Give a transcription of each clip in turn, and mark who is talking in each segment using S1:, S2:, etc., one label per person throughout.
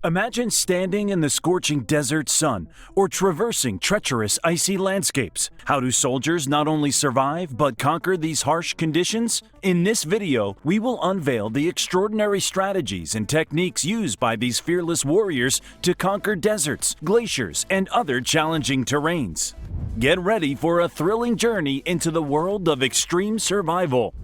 S1: Imagine standing in the scorching desert sun or traversing treacherous icy landscapes. How do soldiers not only survive but conquer these harsh conditions? In this video, we will unveil the extraordinary strategies and techniques used by these fearless warriors to conquer deserts, glaciers, and other challenging terrains. Get ready for a thrilling journey into the world of extreme survival.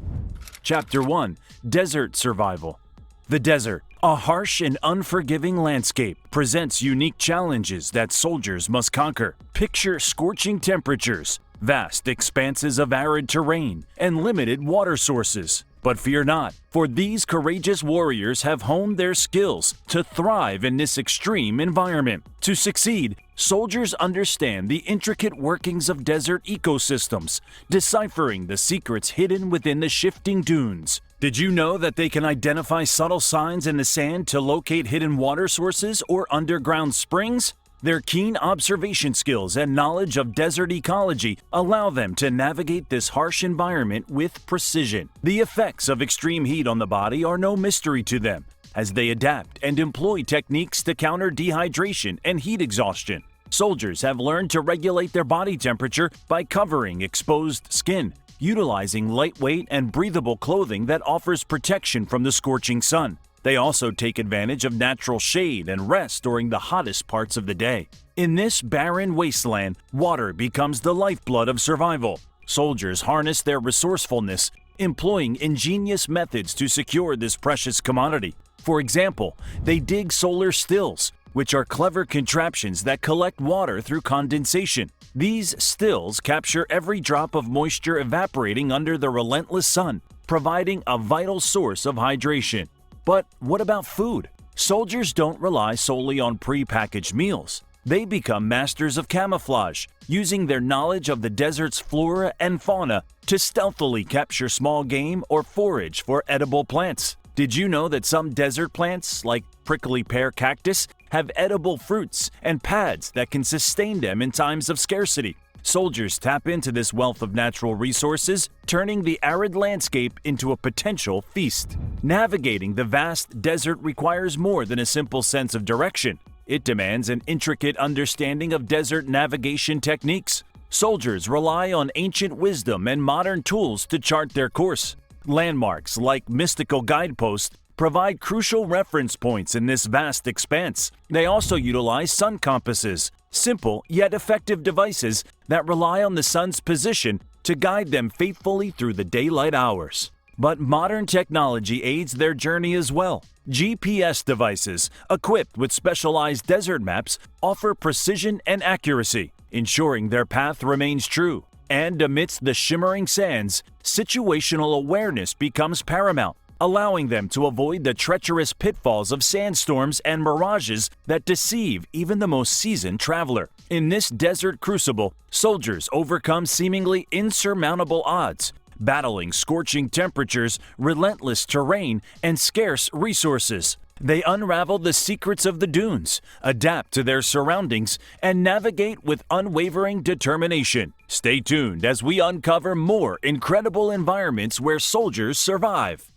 S1: Chapter 1: Desert Survival. The desert, a harsh and unforgiving landscape, presents unique challenges that soldiers must conquer. Picture scorching temperatures, vast expanses of arid terrain, and limited water sources. But fear not, for these courageous warriors have honed their skills to thrive in this extreme environment. To succeed, soldiers understand the intricate workings of desert ecosystems, deciphering the secrets hidden within the shifting dunes. Did you know that they can identify subtle signs in the sand to locate hidden water sources or underground springs? Their keen observation skills and knowledge of desert ecology allow them to navigate this harsh environment with precision. The effects of extreme heat on the body are no mystery to them, as they adapt and employ techniques to counter dehydration and heat exhaustion. Soldiers have learned to regulate their body temperature by covering exposed skin, utilizing lightweight and breathable clothing that offers protection from the scorching sun. They also take advantage of natural shade and rest during the hottest parts of the day. In this barren wasteland, water becomes the lifeblood of survival. Soldiers harness their resourcefulness, employing ingenious methods to secure this precious commodity. For example, they dig solar stills, which are clever contraptions that collect water through condensation. These stills capture every drop of moisture evaporating under the relentless sun, providing a vital source of hydration. But what about food? Soldiers don't rely solely on pre-packaged meals. They become masters of camouflage, using their knowledge of the desert's flora and fauna to stealthily capture small game or forage for edible plants. Did you know that some desert plants, like prickly pear cactus, have edible fruits and pads that can sustain them in times of scarcity? Soldiers tap into this wealth of natural resources, turning the arid landscape into a potential feast. Navigating the vast desert requires more than a simple sense of direction. It demands an intricate understanding of desert navigation techniques. Soldiers rely on ancient wisdom and modern tools to chart their course. Landmarks like mystical guideposts provide crucial reference points in this vast expanse. They also utilize sun compasses, simple yet effective devices that rely on the sun's position to guide them faithfully through the daylight hours. But modern technology aids their journey as well. GPS devices, equipped with specialized desert maps, offer precision and accuracy, ensuring their path remains true. And amidst the shimmering sands, situational awareness becomes paramount, allowing them to avoid the treacherous pitfalls of sandstorms and mirages that deceive even the most seasoned traveler. In this desert crucible, soldiers overcome seemingly insurmountable odds, battling scorching temperatures, relentless terrain, and scarce resources. They unravel the secrets of the dunes, adapt to their surroundings, and navigate with unwavering determination. Stay tuned as we uncover more incredible environments where soldiers survive.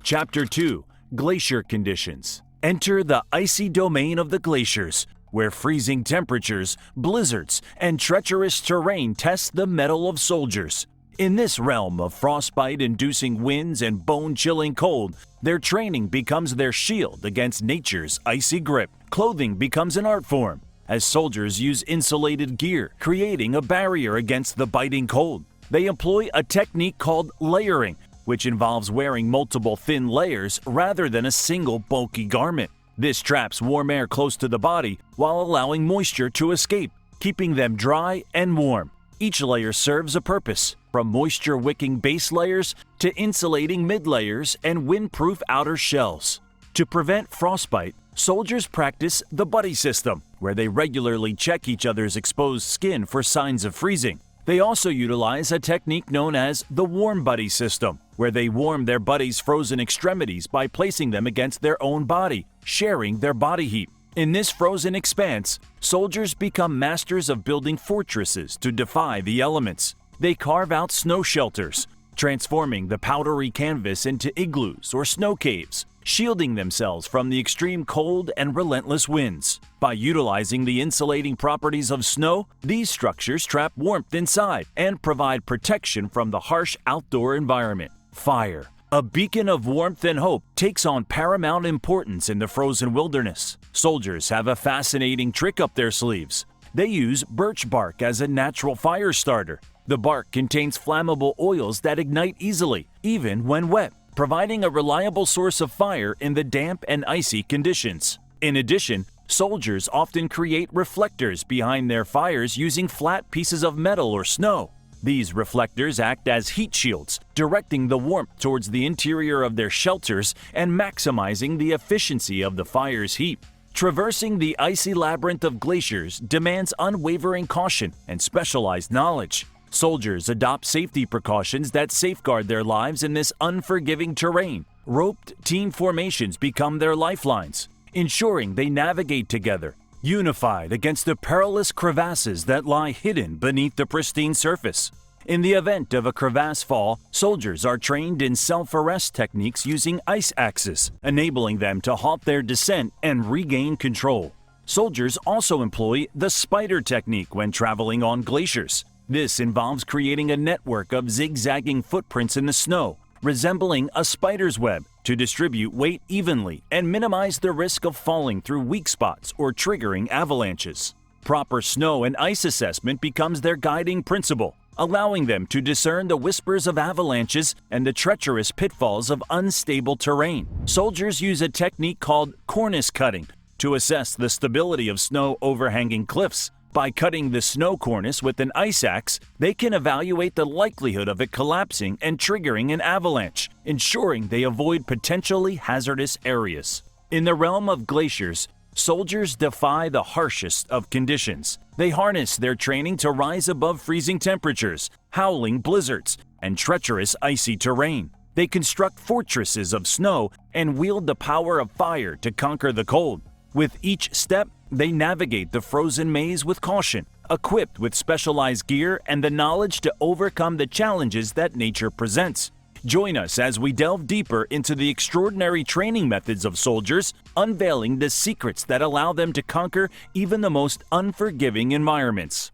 S1: Chapter 2: Glacier Conditions. Enter the icy domain of the glaciers, where freezing temperatures, blizzards, and treacherous terrain test the mettle of soldiers. In this realm of frostbite-inducing winds and bone-chilling cold, their training becomes their shield against nature's icy grip. Clothing becomes an art form, as soldiers use insulated gear, creating a barrier against the biting cold. They employ a technique called layering, which involves wearing multiple thin layers rather than a single bulky garment. This traps warm air close to the body while allowing moisture to escape, keeping them dry and warm. Each layer serves a purpose, from moisture-wicking base layers to insulating mid-layers and windproof outer shells. To prevent frostbite, soldiers practice the buddy system, where they regularly check each other's exposed skin for signs of freezing. They also utilize a technique known as the warm buddy system, where they warm their buddies' frozen extremities by placing them against their own body, sharing their body heat. In this frozen expanse, soldiers become masters of building fortresses to defy the elements. They carve out snow shelters, transforming the powdery canvas into igloos or snow caves. shielding themselves from the extreme cold and relentless winds. By utilizing the insulating properties of snow, these structures trap warmth inside and provide protection from the harsh outdoor environment. Fire, a beacon of warmth and hope, takes on paramount importance in the frozen wilderness. Soldiers have a fascinating trick up their sleeves. They use birch bark as a natural fire starter. The bark contains flammable oils that ignite easily, even when wet, providing a reliable source of fire in the damp and icy conditions. In addition, soldiers often create reflectors behind their fires using flat pieces of metal or snow. These reflectors act as heat shields, directing the warmth towards the interior of their shelters and maximizing the efficiency of the fire's heat. Traversing the icy labyrinth of glaciers demands unwavering caution and specialized knowledge. Soldiers adopt safety precautions that safeguard their lives in this unforgiving terrain. Roped team formations become their lifelines, ensuring they navigate together, unified against the perilous crevasses that lie hidden beneath the pristine surface. In the event of a crevasse fall, soldiers are trained in self-arrest techniques using ice axes, enabling them to halt their descent and regain control. Soldiers also employ the spider technique when traveling on glaciers. This involves creating a network of zigzagging footprints in the snow, resembling a spider's web, to distribute weight evenly and minimize the risk of falling through weak spots or triggering avalanches. Proper snow and ice assessment becomes their guiding principle, allowing them to discern the whispers of avalanches and the treacherous pitfalls of unstable terrain. Soldiers use a technique called cornice cutting to assess the stability of snow overhanging cliffs. By cutting the snow cornice with an ice axe, they can evaluate the likelihood of it collapsing and triggering an avalanche, ensuring they avoid potentially hazardous areas. In the realm of glaciers, soldiers defy the harshest of conditions. They harness their training to rise above freezing temperatures, howling blizzards, and treacherous icy terrain. They construct fortresses of snow and wield the power of fire to conquer the cold. With each step, they navigate the frozen maze with caution, equipped with specialized gear and the knowledge to overcome the challenges that nature presents. Join us as we delve deeper into the extraordinary training methods of soldiers, unveiling the secrets that allow them to conquer even the most unforgiving environments.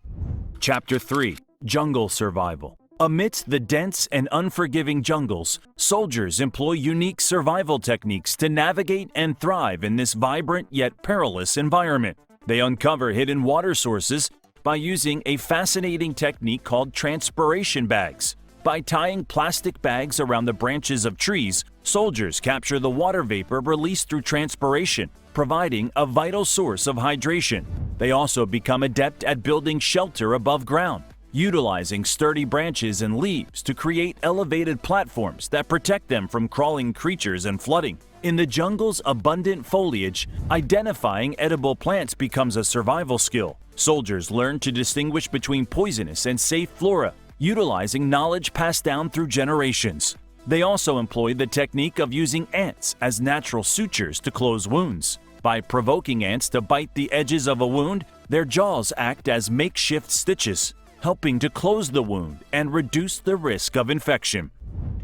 S1: Chapter 3: Jungle Survival. Amidst the dense and unforgiving jungles, soldiers employ unique survival techniques to navigate and thrive in this vibrant yet perilous environment. They uncover hidden water sources by using a fascinating technique called transpiration bags. By tying plastic bags around the branches of trees, soldiers capture the water vapor released through transpiration, providing a vital source of hydration. They also become adept at building shelter above ground, utilizing sturdy branches and leaves to create elevated platforms that protect them from crawling creatures and flooding. In the jungle's abundant foliage, identifying edible plants becomes a survival skill. Soldiers learn to distinguish between poisonous and safe flora, utilizing knowledge passed down through generations. They also employ the technique of using ants as natural sutures to close wounds. By provoking ants to bite the edges of a wound, their jaws act as makeshift stitches, helping to close the wound and reduce the risk of infection.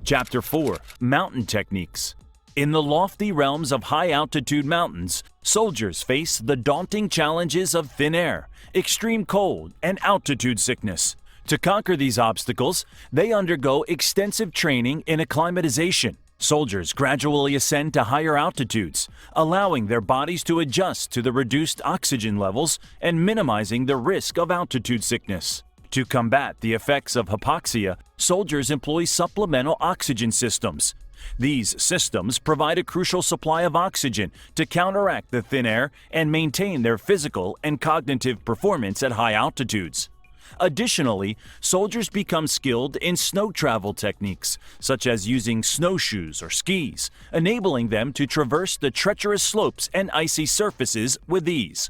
S1: Chapter 4: Mountain Techniques. In the lofty realms of high-altitude mountains, soldiers face the daunting challenges of thin air, extreme cold, and altitude sickness. To conquer these obstacles, they undergo extensive training in acclimatization. Soldiers gradually ascend to higher altitudes, allowing their bodies to adjust to the reduced oxygen levels and minimizing the risk of altitude sickness. To combat the effects of hypoxia, soldiers employ supplemental oxygen systems. These systems provide a crucial supply of oxygen to counteract the thin air and maintain their physical and cognitive performance at high altitudes. Additionally, soldiers become skilled in snow travel techniques, such as using snowshoes or skis, enabling them to traverse the treacherous slopes and icy surfaces with ease.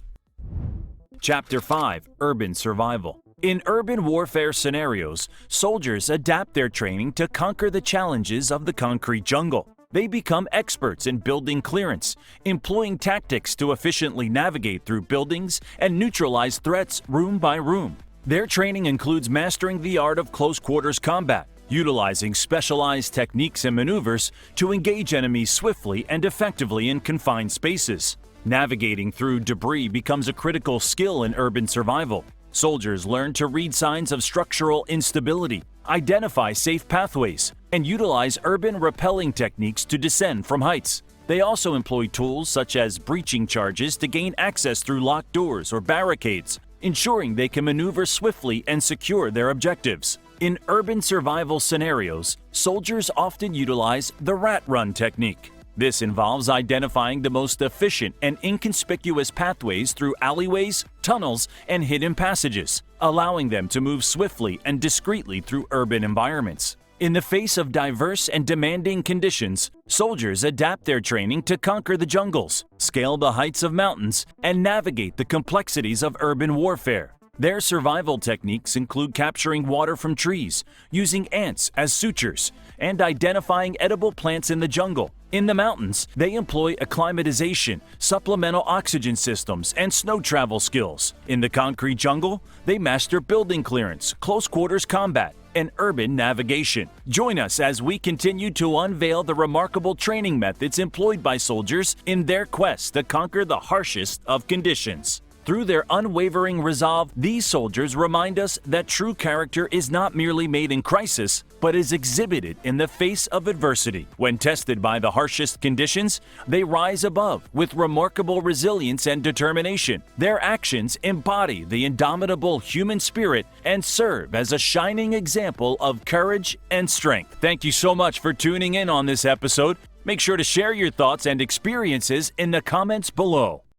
S1: Chapter 5: Urban Survival. In urban warfare scenarios, soldiers adapt their training to conquer the challenges of the concrete jungle. They become experts in building clearance, employing tactics to efficiently navigate through buildings and neutralize threats room by room. Their training includes mastering the art of close-quarters combat, utilizing specialized techniques and maneuvers to engage enemies swiftly and effectively in confined spaces. Navigating through debris becomes a critical skill in urban survival. Soldiers learn to read signs of structural instability, identify safe pathways, and utilize urban rappelling techniques to descend from heights. They also employ tools such as breaching charges to gain access through locked doors or barricades, ensuring they can maneuver swiftly and secure their objectives. In urban survival scenarios, soldiers often utilize the rat run technique. This involves identifying the most efficient and inconspicuous pathways through alleyways, tunnels, and hidden passages, allowing them to move swiftly and discreetly through urban environments. In the face of diverse and demanding conditions, soldiers adapt their training to conquer the jungles, scale the heights of mountains, and navigate the complexities of urban warfare. Their survival techniques include capturing water from trees, using ants as sutures, and identifying edible plants in the jungle. In the mountains, they employ acclimatization, supplemental oxygen systems, and snow travel skills. In the concrete jungle, they master building clearance, close quarters combat, and urban navigation. Join us as we continue to unveil the remarkable training methods employed by soldiers in their quest to conquer the harshest of conditions. Through their unwavering resolve, these soldiers remind us that true character is not merely made in crisis, but is exhibited in the face of adversity. When tested by the harshest conditions, they rise above with remarkable resilience and determination. Their actions embody the indomitable human spirit and serve as a shining example of courage and strength. Thank you so much for tuning in on this episode. Make sure to share your thoughts and experiences in the comments below.